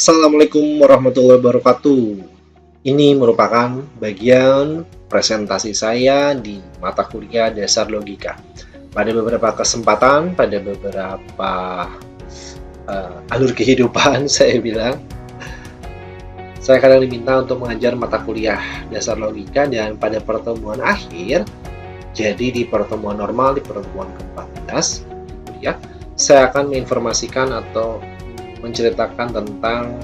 Assalamualaikum warahmatullahi wabarakatuh. Ini merupakan bagian presentasi saya di mata kuliah dasar logika. Pada beberapa kesempatan, pada beberapa alur kehidupan, saya kadang diminta untuk mengajar mata kuliah dasar logika, dan pada pertemuan akhir, jadi di pertemuan normal, di pertemuan ke-14 di kuliah, saya akan menginformasikan atau menceritakan tentang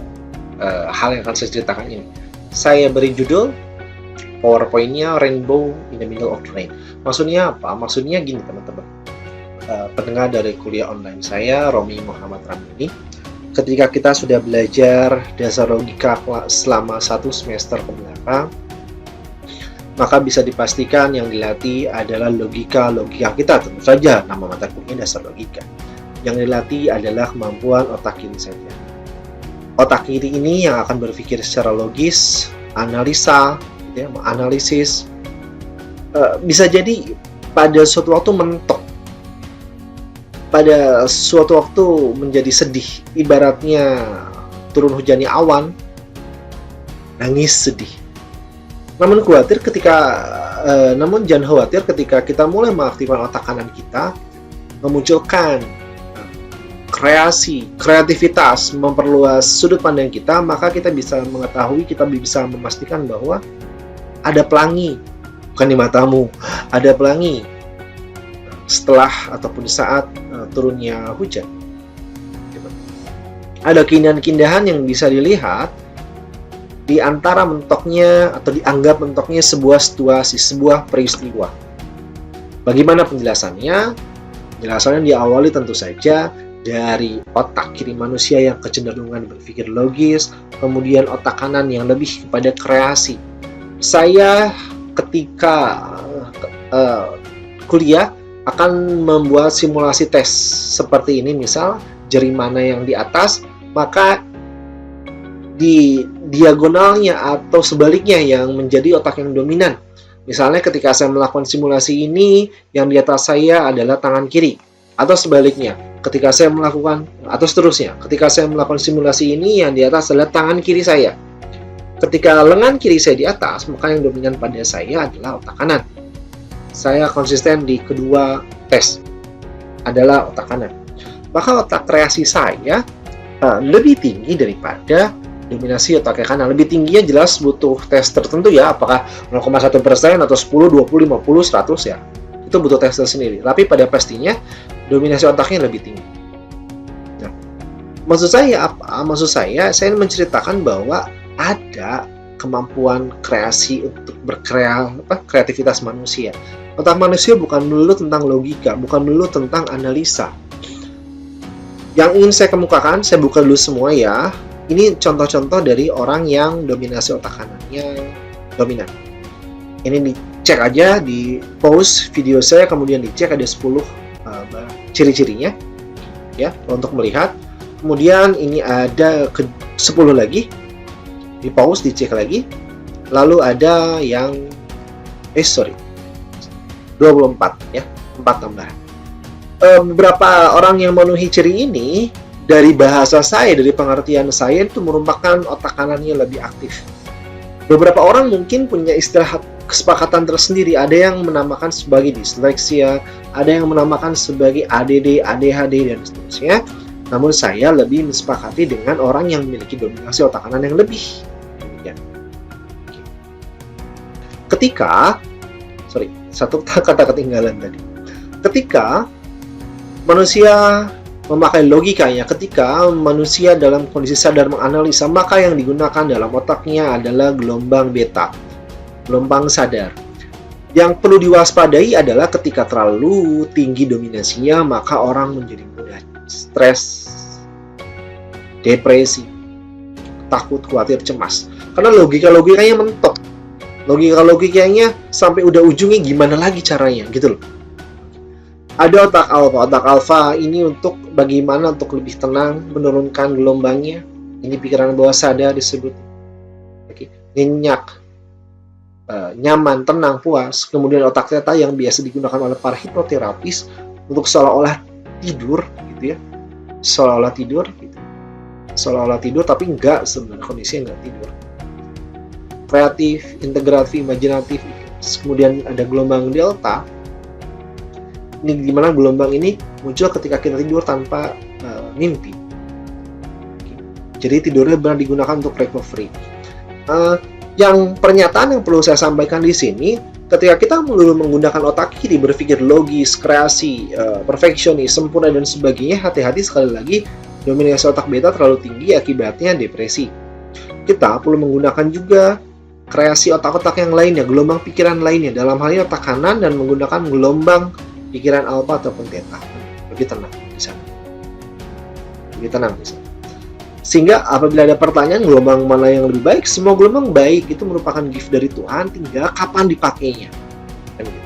hal yang akan saya ceritakan ini. Saya beri judul PowerPoint-nya Rainbow in the Middle of the Rain. Maksudnya apa? Maksudnya gini teman-teman. Pendengar dari kuliah online saya, Romi Muhammad Ramli. Ketika kita sudah belajar dasar logika selama 1 semester ke belakang, maka bisa dipastikan yang dilatih adalah logika kita. Tentu saja nama mata kuliah dasar logika. Yang dilatih adalah kemampuan otak kiri saja. Otak kiri ini yang akan berpikir secara logis, analisa, menganalisis. Bisa jadi pada suatu waktu mentok, pada suatu waktu menjadi sedih. Ibaratnya turun hujannya awan, nangis sedih. Namun jangan khawatir ketika kita mulai mengaktifkan otak kanan kita, memunculkan kreativitas, memperluas sudut pandang kita, maka kita bisa mengetahui, kita bisa memastikan bahwa ada pelangi, bukan di matamu, ada pelangi setelah ataupun saat turunnya hujan. Ada keindahan-keindahan yang bisa dilihat di antara mentoknya atau dianggap mentoknya sebuah situasi, sebuah peristiwa. Bagaimana penjelasannya? Penjelasannya diawali tentu saja dari otak kiri manusia yang kecenderungan berpikir logis, kemudian otak kanan yang lebih kepada kreasi. Saya ketika kuliah akan membuat simulasi tes seperti ini, misal jari mana yang di atas, maka di diagonalnya atau sebaliknya yang menjadi otak yang dominan. Misalnya ketika saya melakukan simulasi ini, yang di atas saya adalah tangan kiri, atau sebaliknya. Ketika saya melakukan, atau seterusnya, ketika saya melakukan simulasi ini, yang di atas adalah tangan kiri saya. Ketika lengan kiri saya di atas, maka yang dominan pada saya adalah otak kanan. Saya konsisten di kedua tes, adalah otak kanan. Maka otak kreasi saya lebih tinggi daripada dominasi otak kanan. Lebih tingginya jelas butuh tes tertentu ya, apakah 0,1% atau 10, 20, 50, 100 ya. Itu butuh tes tersendiri. Tapi pada pastinya dominasi otaknya lebih tinggi. Nah, maksud saya apa? Maksud saya menceritakan bahwa ada kemampuan kreasi untuk kreativitas manusia. Otak manusia bukan melulu tentang logika, bukan melulu tentang analisa. Yang ingin saya kemukakan, saya buka dulu semua ya. Ini contoh-contoh dari orang yang dominasi otak kanannya dominan. Ini dicek aja, di pause video saya, kemudian dicek ada 10 ciri-cirinya ya untuk melihat. Kemudian ini ada 10 lagi, di pause, dicek lagi. Lalu ada yang 24 ya, 4 tambahan. Beberapa orang yang memenuhi ciri ini, dari bahasa saya, dari pengertian saya, itu merupakan otak kanannya lebih aktif. Beberapa orang mungkin punya istilah kesepakatan tersendiri. Ada yang menamakan sebagai disleksia, ada yang menamakan sebagai ADD, ADHD, dan seterusnya. Namun saya lebih mensepakati dengan orang yang memiliki dominasi otak kanan yang lebih. Satu kata ketinggalan tadi. Ketika manusia memakai logikanya, ketika manusia dalam kondisi sadar menganalisa, maka yang digunakan dalam otaknya adalah gelombang beta, gelombang sadar. Yang perlu diwaspadai adalah ketika terlalu tinggi dominasinya, maka orang menjadi mudah stres, depresi, takut, khawatir, cemas. Karena logikanya mentok. Logikanya sampai udah ujungnya gimana lagi caranya, gitu loh. Ada otak alfa. Otak alfa ini untuk bagaimana untuk lebih tenang, menurunkan gelombangnya. Ini pikiran bawah sadar disebut. Nyenyak, nyaman, tenang, puas. Kemudian otak theta yang biasa digunakan oleh para hipnoterapis untuk seolah-olah tidur, gitu ya. Seolah-olah tidur, gitu. seolah-olah tidur tapi enggak, sebenarnya kondisinya enggak tidur. Kreatif, integratif, imajinatif, kemudian ada gelombang delta. Ini gimana gelombang ini muncul ketika kita tidur tanpa mimpi. Jadi tidurnya benar digunakan untuk recovery. Yang pernyataan yang perlu saya sampaikan di sini, ketika kita melulu menggunakan otak kiri berpikir logis, kreasi, perfeksionis, sempurna dan sebagainya, hati-hati sekali lagi, dominasi otak beta terlalu tinggi akibatnya depresi. Kita perlu menggunakan juga kreasi otak-otak yang lainnya, gelombang pikiran lainnya, dalam hal ini otak kanan dan menggunakan gelombang pikiran alfa ataupun theta. Lebih tenang di sana. Lebih tenang di sana. Sehingga apabila ada pertanyaan gelombang mana yang lebih baik, semua gelombang baik, itu merupakan gift dari Tuhan, tinggal kapan dipakainya. Kan gitu.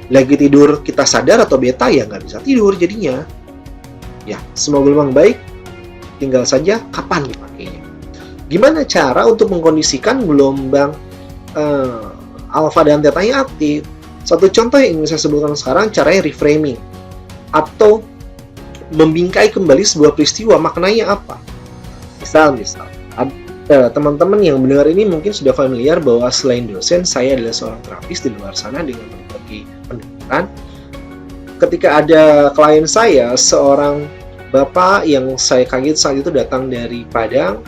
Lagi tidur kita sadar atau beta, ya nggak bisa tidur jadinya. Ya, semua gelombang baik, tinggal saja kapan dipakainya. Gimana cara untuk mengkondisikan gelombang alfa dan theta yang aktif? Satu contoh yang ingin saya sebutkan sekarang, caranya reframing. Atau membingkai kembali sebuah peristiwa, maknanya apa? Misal, teman-teman yang mendengar ini mungkin sudah familiar bahwa selain dosen, saya adalah seorang terapis di luar sana dengan berbagai pendidikan. Ketika ada klien saya, seorang bapak yang saya kaget saat itu datang dari Padang,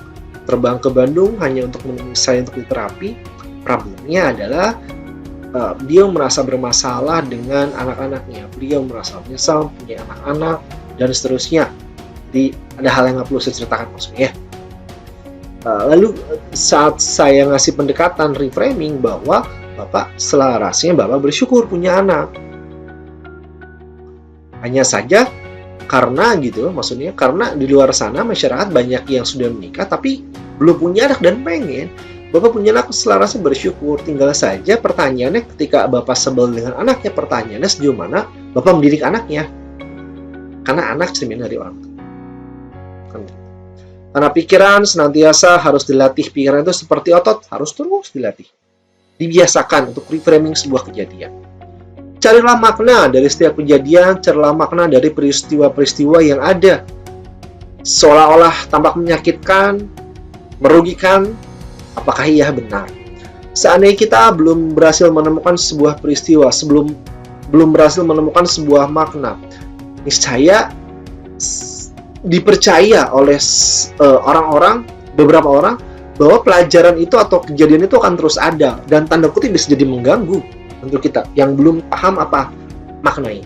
terbang ke Bandung hanya untuk menemui saya untuk diterapi. Problemnya adalah beliau merasa bermasalah dengan anak-anaknya, beliau merasa menyesal punya anak-anak dan seterusnya. Jadi ada hal yang nggak perlu saya ceritakan maksudnya. Lalu saat saya ngasih pendekatan reframing bahwa Bapak selarasnya Bapak bersyukur punya anak. Hanya saja karena gitu, maksudnya karena di luar sana masyarakat banyak yang sudah menikah tapi belum punya anak dan pengen. Bapak punya anak selarasnya bersyukur. Tinggal saja pertanyaannya ketika Bapak sebel dengan anaknya, pertanyaannya sejauh mana Bapak mendidik anaknya. Karena anak cermin dari orang tua. Karena pikiran senantiasa harus dilatih. Pikiran itu seperti otot, harus terus dilatih. Dibiasakan untuk reframing sebuah kejadian. Carilah makna dari setiap kejadian, carilah makna dari peristiwa-peristiwa yang ada. Seolah-olah tampak menyakitkan, merugikan, apakah iya benar? Seandainya kita belum berhasil menemukan sebuah peristiwa, belum berhasil menemukan sebuah makna, niscaya dipercaya oleh beberapa orang bahwa pelajaran itu atau kejadian itu akan terus ada dan tanda kutip bisa jadi mengganggu untuk kita yang belum paham apa maknanya.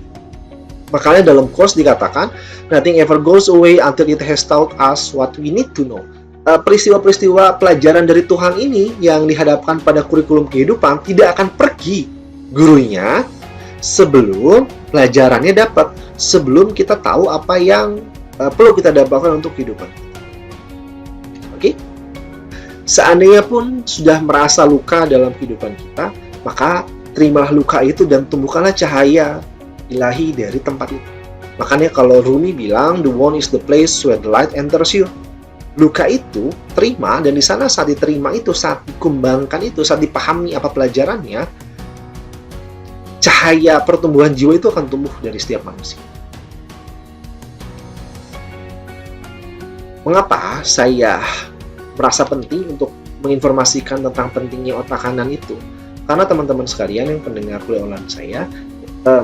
Makanya dalam course dikatakan nothing ever goes away until it has taught us what we need to know. Peristiwa-peristiwa pelajaran dari Tuhan ini yang dihadapkan pada kurikulum kehidupan tidak akan pergi gurunya sebelum pelajarannya dapat, sebelum kita tahu apa yang perlu kita dapatkan untuk kehidupan. Oke? Seandainya pun sudah merasa luka dalam kehidupan kita, maka terimalah luka itu dan tumbuhkanlah cahaya ilahi dari tempat itu. Makanya kalau Rumi bilang, the wound is the place where the light enters you. Luka itu terima, dan di sana saat diterima itu, saat dikembangkan itu, saat dipahami apa pelajarannya, cahaya pertumbuhan jiwa itu akan tumbuh dari setiap manusia. Mengapa saya merasa penting untuk menginformasikan tentang pentingnya otak kanan itu? Karena teman-teman sekalian yang pendengar kuliah online saya,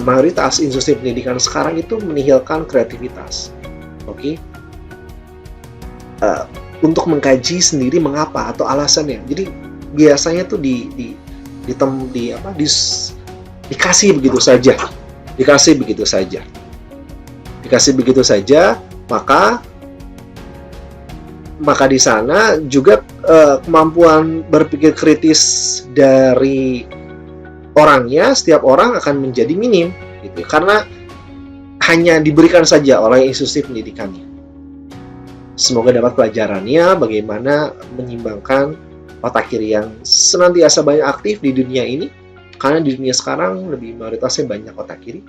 mayoritas institusi pendidikan sekarang itu menihilkan kreativitas. Oke? Untuk mengkaji sendiri mengapa atau alasannya. Jadi biasanya tuh dikasih begitu saja. Dikasih begitu saja, maka di sana juga kemampuan berpikir kritis dari orangnya, setiap orang akan menjadi minim gitu. Karena hanya diberikan saja oleh institusi pendidikannya. Semoga dapat pelajarannya bagaimana menyimbangkan otak kiri yang senantiasa banyak aktif di dunia ini. Karena di dunia sekarang lebih mayoritasnya banyak otak kiri.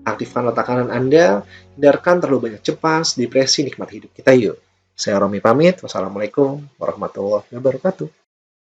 Aktifkan otak kanan Anda, hindarkan terlalu banyak cemas, depresi, nikmat hidup kita yuk. Saya Romi pamit. Wassalamualaikum warahmatullahi wabarakatuh.